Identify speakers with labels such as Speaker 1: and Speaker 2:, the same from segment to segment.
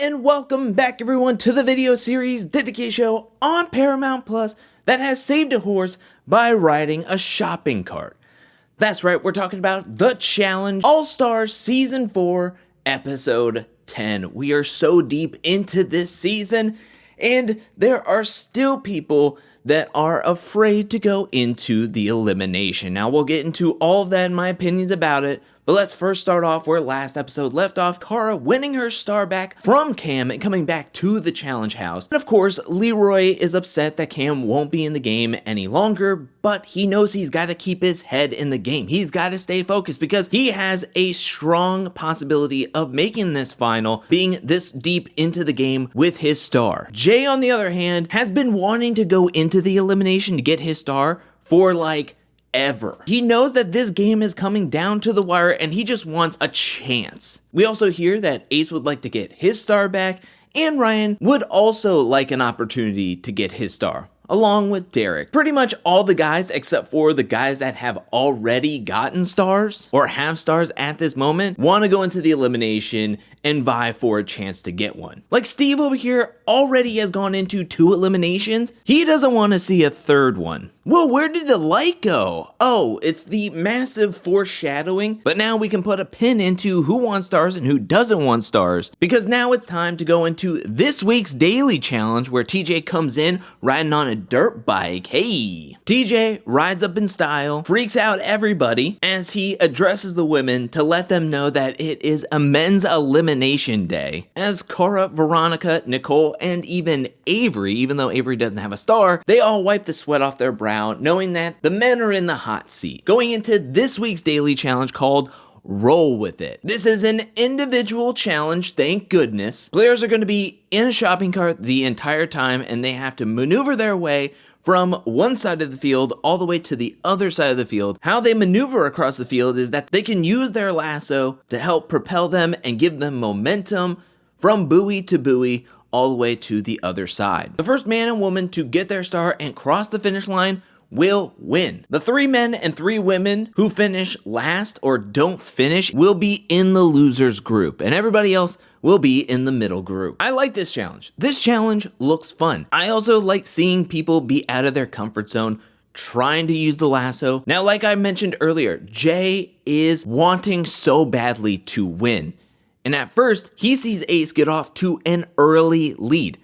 Speaker 1: and welcome back everyone to the video series dedication show on Paramount Plus that has saved a horse by riding a shopping cart. That's right, we're talking about The Challenge All-Stars Season 4, Episode 10. We are so deep into this season, and there are still people that are afraid to go into the elimination. Now, we'll get into all of that and my opinions about it, but let's first start off where last episode left off, Cara winning her star back from Cam and coming back to the challenge house. And of course, Leroy is upset that Cam won't be in the game any longer, but he knows he's got to keep his head in the game. He's got to stay focused because he has a strong possibility of making this final, being this deep into the game with his star. Jay, on the other hand, has been wanting to go into the elimination to get his star for ever. He knows that this game is coming down to the wire and he just wants a chance. We also hear that Ace would like to get his star back and Ryan would also like an opportunity to get his star, along with Derek. Pretty much all the guys except for the guys that have already gotten stars or have stars at this moment want to go into the elimination and vie for a chance to get one. Like Steve over here already has gone into 2 eliminations. He doesn't want to see a third one. Well, where did the light go? Oh, it's the massive foreshadowing, but now we can put a pin into who wants stars and who doesn't want stars, because now it's time to go into this week's daily challenge where TJ comes in riding on a dirt bike. Hey! TJ rides up in style, freaks out everybody as he addresses the women to let them know that it is a men's elimination day. As Cara, Veronica, Nicole, and even Avery, even though Avery doesn't have a star, they all wipe the sweat off their brow, knowing that the men are in the hot seat. Going into this week's daily challenge called Roll With It. This is an individual challenge, thank goodness. Players are going to be in a shopping cart the entire time and they have to maneuver their way from one side of the field all the way to the other side of the field. How they maneuver across the field is that they can use their lasso to help propel them and give them momentum from buoy to buoy all the way to the other side. The first man and woman to get their star and cross the finish line will win. The 3 men and 3 women who finish last or don't finish will be in the losers group, and everybody else will be in the middle group. I like this challenge. This challenge looks fun. I also like seeing people be out of their comfort zone, trying to use the lasso. Now, like I mentioned earlier, Jay is wanting so badly to win. And at first, he sees Ace get off to an early lead.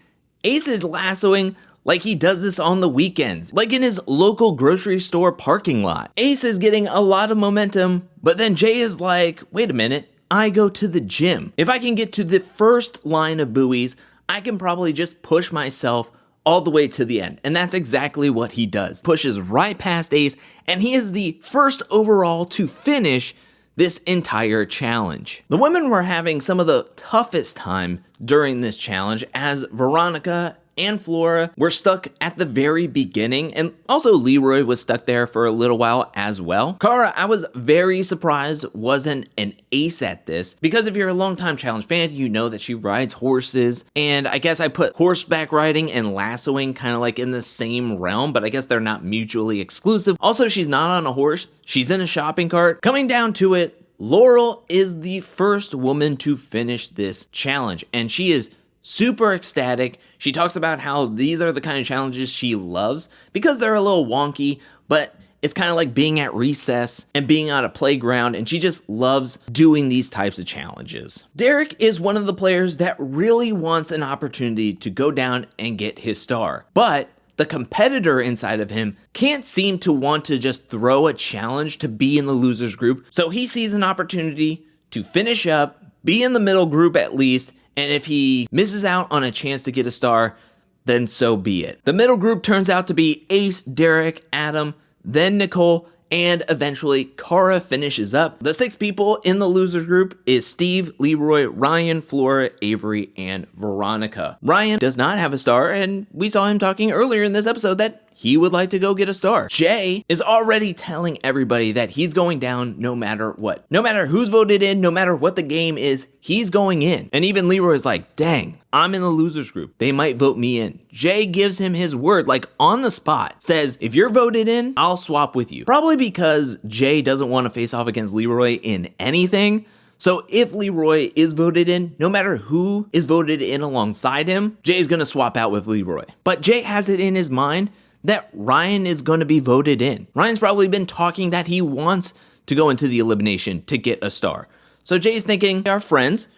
Speaker 1: Ace is lassoing like he does this on the weekends, like in his local grocery store parking lot. Ace is getting a lot of momentum, but then Jay is like, wait a minute, I go to the gym. If I can get to the first line of buoys, I can probably just push myself all the way to the end. And that's exactly what he does. Pushes right past Ace, and he is the first overall to finish this entire challenge. The women were having some of the toughest time during this challenge as Veronica and Flora were stuck at the very beginning, and also Leroy was stuck there for a little while as well. Cara, I was very surprised wasn't an ace at this, because if you're a longtime challenge fan, you know that she rides horses, and I guess I put horseback riding and lassoing kind of like in the same realm, but I guess they're not mutually exclusive. Also, she's not on a horse, she's in a shopping cart. Coming down to it, Laurel is the first woman to finish this challenge, and she is super ecstatic. She talks about how these are the kind of challenges she loves because they're a little wonky, but it's kind of like being at recess and being on a playground, and she just loves doing these types of challenges. Derek is one of the players that really wants an opportunity to go down and get his star, but the competitor inside of him can't seem to want to just throw a challenge to be in the losers group, so he sees an opportunity to finish up, be in the middle group at least, and if he misses out on a chance to get a star, then so be it. The middle group turns out to be Ace, Derek, Adam, then Nicole, and eventually Cara finishes up. The 6 people in the losers group is Steve, Leroy, Ryan, Flora, Avery, and Veronica. Ryan does not have a star, and we saw him talking earlier in this episode that he would like to go get a star. Jay is already telling everybody that he's going down no matter what. No matter who's voted in, no matter what the game is, he's going in. And even Leroy is like, dang, I'm in the losers group. They might vote me in. Jay gives him his word, like on the spot, says, if you're voted in, I'll swap with you. Probably because Jay doesn't want to face off against Leroy in anything. So if Leroy is voted in, no matter who is voted in alongside him, Jay's gonna swap out with Leroy. But Jay has it in his mind that Ryan is gonna be voted in. Ryan's probably been talking that he wants to go into the elimination to get a star. So Jay's thinking, our friends,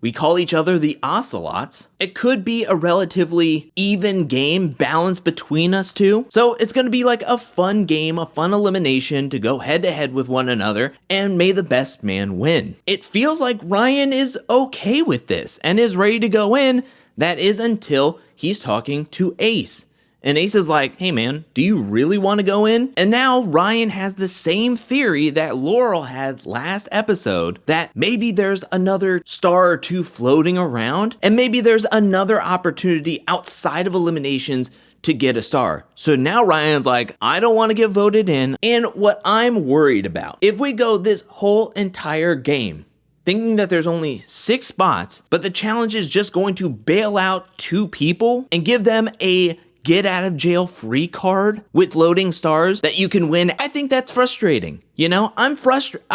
Speaker 1: we call each other the Ocelots. It could be a relatively even game, balance between us two. So it's gonna be like a fun game, a fun elimination to go head to head with one another, and may the best man win. It feels like Ryan is okay with this and is ready to go in. That is until he's talking to Ace. And Ace is like, hey man, do you really want to go in? And now Ryan has the same theory that Laurel had last episode, that maybe there's another star or two floating around, and maybe there's another opportunity outside of eliminations to get a star. So now Ryan's like, I don't want to get voted in. And what I'm worried about, if we go this whole entire game thinking that there's only 6 spots, but the challenge is just going to bail out 2 people and give them a get out of jail free card with loading stars that you can win, I think that's frustrating. You know, I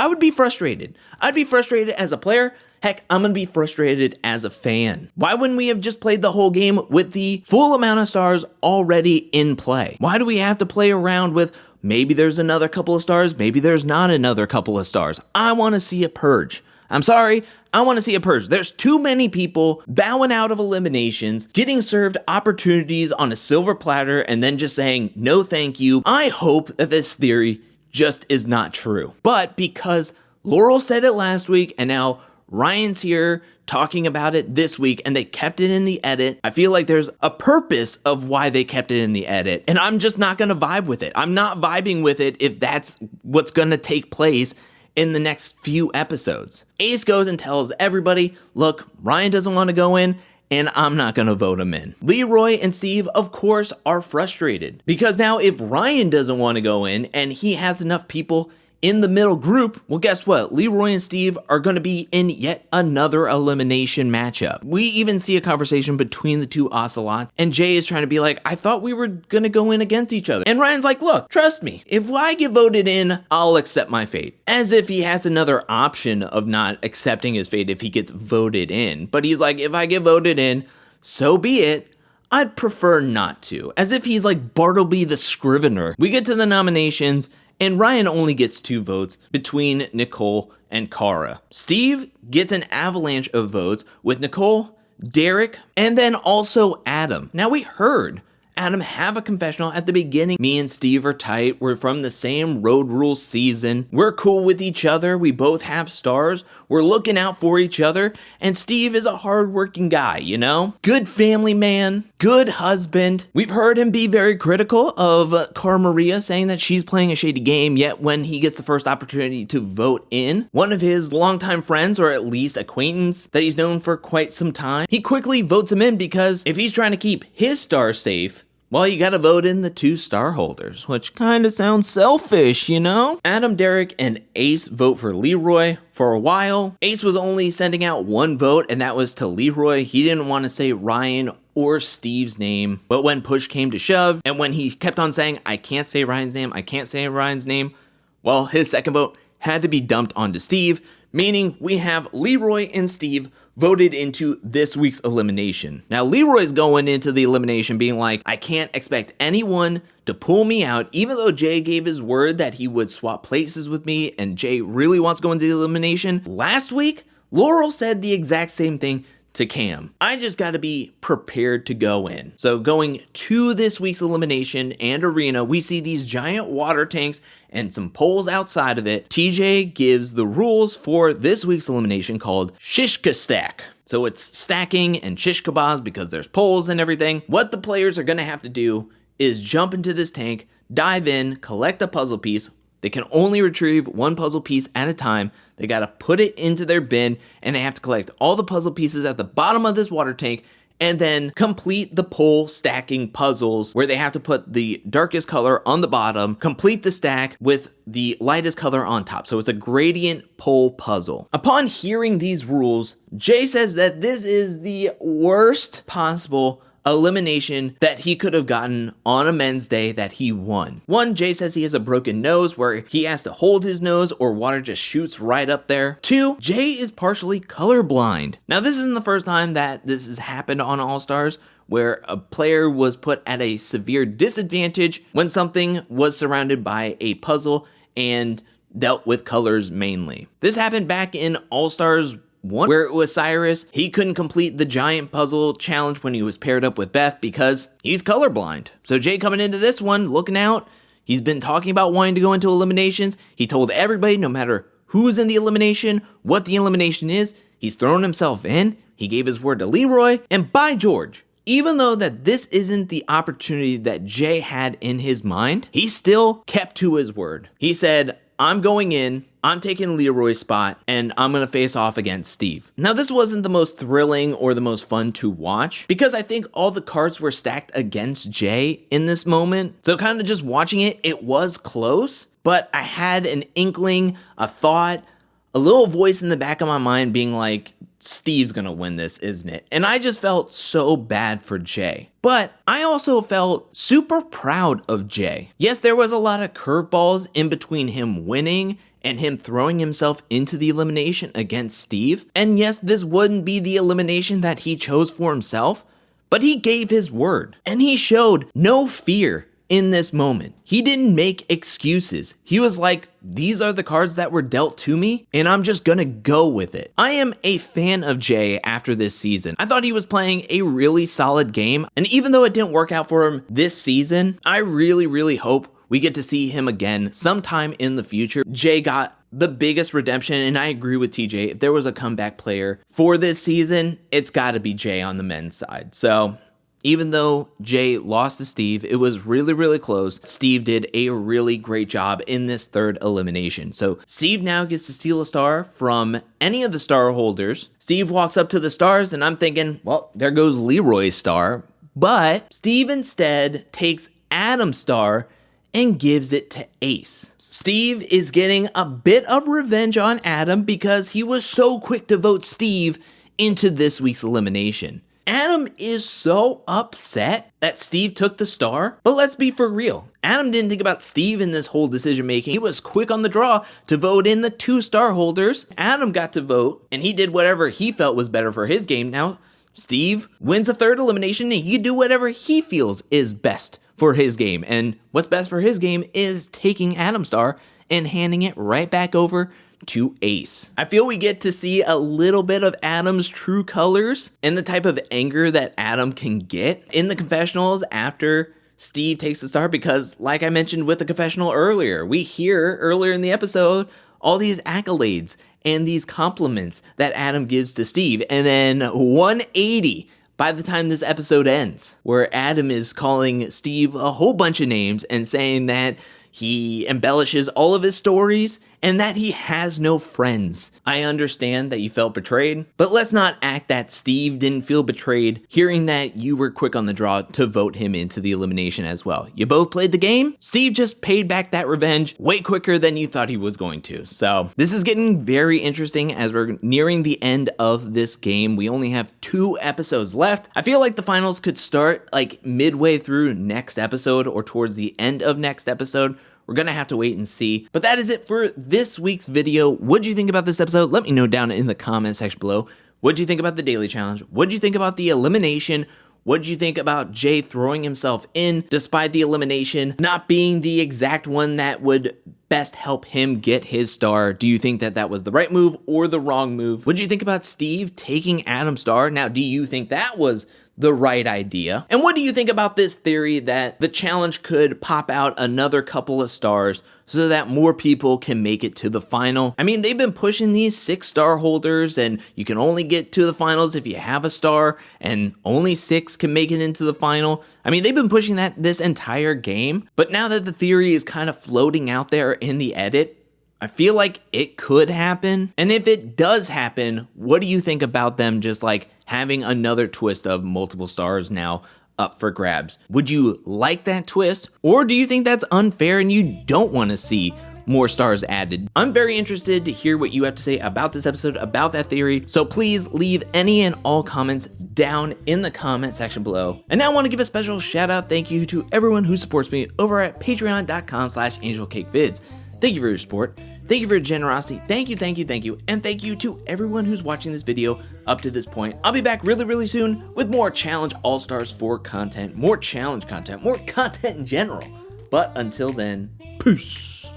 Speaker 1: would be frustrated. I'd be frustrated as a player. Heck, I'm gonna be frustrated as a fan. Why wouldn't we have just played the whole game with the full amount of stars already in play? Why do we have to play around with maybe there's another couple of stars, maybe there's not another couple of stars? I wanna see a purge. I'm sorry, I want to see a purge. There's too many people bowing out of eliminations, getting served opportunities on a silver platter, and then just saying, no thank you. I hope that this theory just is not true. But because Laurel said it last week, and now Ryan's here talking about it this week, and they kept it in the edit, I feel like there's a purpose of why they kept it in the edit, and I'm just not going to vibe with it. I'm not vibing with it if that's what's going to take place in the next few episodes. Ace goes and tells everybody, look, Ryan doesn't want to go in, and I'm not going to vote him in. Leroy and Steve, of course, are frustrated because now if Ryan doesn't want to go in and he has enough people in the middle group, well, guess what? Leroy and Steve are going to be in yet another elimination matchup. We even see a conversation between the two Ocelots, and Jay is trying to be like, I thought we were going to go in against each other. And Ryan's like, look, trust me, if I get voted in, I'll accept my fate. As if he has another option of not accepting his fate if he gets voted in. But he's like, if I get voted in, so be it. I'd prefer not to. As if he's like Bartleby the Scrivener. We get to the nominations, and Ryan only gets 2 votes between Nicole and Cara. Steve gets an avalanche of votes with Nicole, Derek, and then also Adam. Now we heard Adam have a confessional at the beginning. Me and Steve are tight. We're from the same Road Rules season. We're cool with each other. We both have stars. We're looking out for each other. And Steve is a hardworking guy, you know? Good family man, good husband. We've heard him be very critical of Cara Maria, saying that she's playing a shady game, yet when he gets the first opportunity to vote in one of his longtime friends, or at least acquaintance that he's known for quite some time, he quickly votes him in because if he's trying to keep his star safe, well, you gotta vote in the 2 star holders, which kinda sounds selfish, you know? Adam, Derek, and Ace vote for Leroy. For a while, Ace was only sending out 1 vote, and that was to Leroy. He didn't want to say Ryan or Steve's name, but when push came to shove, and when he kept on saying, I can't say Ryan's name, I can't say Ryan's name, well, his second vote had to be dumped onto Steve, meaning we have Leroy and Steve voted into this week's elimination. Now, Leroy's going into the elimination being like, I can't expect anyone to pull me out, even though Jay gave his word that he would swap places with me, and Jay really wants to go into the elimination. Last week, Laurel said the exact same thing to Cam. I just gotta be prepared to go in. So going to this week's elimination and arena, we see these giant water tanks and some poles outside of it. TJ gives the rules for this week's elimination called Shishka Stack. So it's stacking and shish kebabs because there's poles and everything. What the players are gonna have to do is jump into this tank, dive in, collect a puzzle piece. They can only retrieve 1 puzzle piece at a time. They gotta put it into their bin, and they have to collect all the puzzle pieces at the bottom of this water tank, and then complete the pole stacking puzzles where they have to put the darkest color on the bottom, complete the stack with the lightest color on top. So it's a gradient pole puzzle. Upon hearing these rules, Jay says that this is the worst possible elimination that he could have gotten on a men's day that he won. One, Jay says he has a broken nose where he has to hold his nose or water just shoots right up there. Two, Jay is partially colorblind. Now, this isn't the first time that this has happened on All-Stars, where a player was put at a severe disadvantage when something was surrounded by a puzzle and dealt with colors mainly. This happened back in All-Stars 1, where it was Cyrus. He couldn't complete the giant puzzle challenge when he was paired up with Beth because he's colorblind. So Jay coming into this one, looking out. He's been talking about wanting to go into eliminations. He told everybody, no matter who's in the elimination, what the elimination is, he's thrown himself in. He gave his word to Leroy, and by George, even though that this isn't the opportunity that Jay had in his mind, he still kept to his word. He said, I'm going in, I'm taking Leroy's spot, and I'm going to face off against Steve. Now, this wasn't the most thrilling or the most fun to watch because I think all the cards were stacked against Jay in this moment. So kind of just watching it, it was close, but I had an inkling, a thought, a little voice in the back of my mind being like, Steve's gonna win this, isn't it? And I just felt so bad for Jay. But I also felt super proud of Jay. Yes, there was a lot of curveballs in between him winning and him throwing himself into the elimination against Steve. And yes, this wouldn't be the elimination that he chose for himself, but he gave his word. And he showed no fear in this moment. He didn't make excuses. He was like, these are the cards that were dealt to me, and I'm just gonna go with it. I am a fan of Jay after this season. I thought he was playing a really solid game, and even though it didn't work out for him this season, I really hope we get to see him again sometime in the future. Jay got the biggest redemption, and I agree with TJ. If there was a comeback player for this season, it's gotta be Jay on the men's side. So even though Jay lost to Steve, it was really close. Steve did a really great job in this third elimination. So Steve now gets to steal a star from any of the star holders. Steve walks up to the stars, and I'm thinking, well, there goes Leroy's star. But Steve instead takes Adam's star and gives it to Ace. Steve is getting a bit of revenge on Adam because he was so quick to vote Steve into this week's elimination. Adam is so upset that Steve took the star, but let's be for real. Adam didn't think about Steve in this whole decision making. He was quick on the draw to vote in the 2 star holders. Adam got to vote, and he did whatever he felt was better for his game. Now, Steve wins the 3rd elimination, and he can do whatever he feels is best for his game. And what's best for his game is taking Adam's star and handing it right back over to Ace. I feel we get to see a little bit of Adam's true colors and the type of anger that Adam can get in the confessionals after Steve takes the star, because like I mentioned with the confessional earlier, we hear earlier in the episode all these accolades and these compliments that Adam gives to Steve, and then 180 by the time this episode ends, where Adam is calling Steve a whole bunch of names and saying that he embellishes all of his stories and that he has no friends. I understand that you felt betrayed, but let's not act that Steve didn't feel betrayed hearing that you were quick on the draw to vote him into the elimination as well. You both played the game. Steve just paid back that revenge way quicker than you thought he was going to. So this is getting very interesting as we're nearing the end of this game. We only have 2 episodes left. I feel like the finals could start like midway through next episode or towards the end of next episode. We're gonna have to wait and see. But that is it for this week's video. What'd you think about this episode? Let me know down in the comment section below. What'd you think about the daily challenge? What'd you think about the elimination? What'd you think about Jay throwing himself in despite the elimination not being the exact one that would best help him get his star? Do you think that that was the right move or the wrong move? What'd you think about Steve taking Adam's star? Now, do you think that was the right idea? And what do you think about this theory that the challenge could pop out another couple of stars so that more people can make it to the final? I mean, they've been pushing these 6 star holders, and you can only get to the finals if you have a star, and only 6 can make it into the final. I mean, they've been pushing that this entire game, but now that the theory is kind of floating out there in the edit, I feel like it could happen. And if it does happen, what do you think about them just like having another twist of multiple stars now up for grabs? Would you like that twist? Or do you think that's unfair and you don't want to see more stars added. I'm very interested to hear what you have to say about this episode, about that theory, so please leave any and all comments down in the comment section below. And now I want to give a special shout out thank you to everyone who supports me over at patreon.com/angelcakevids. Thank you for your support. Thank you for your generosity. Thank you, thank you, thank you. And thank you to everyone who's watching this video up to this point. I'll be back really soon with more Challenge All-Stars 4 content, more challenge content, more content in general. But until then, peace.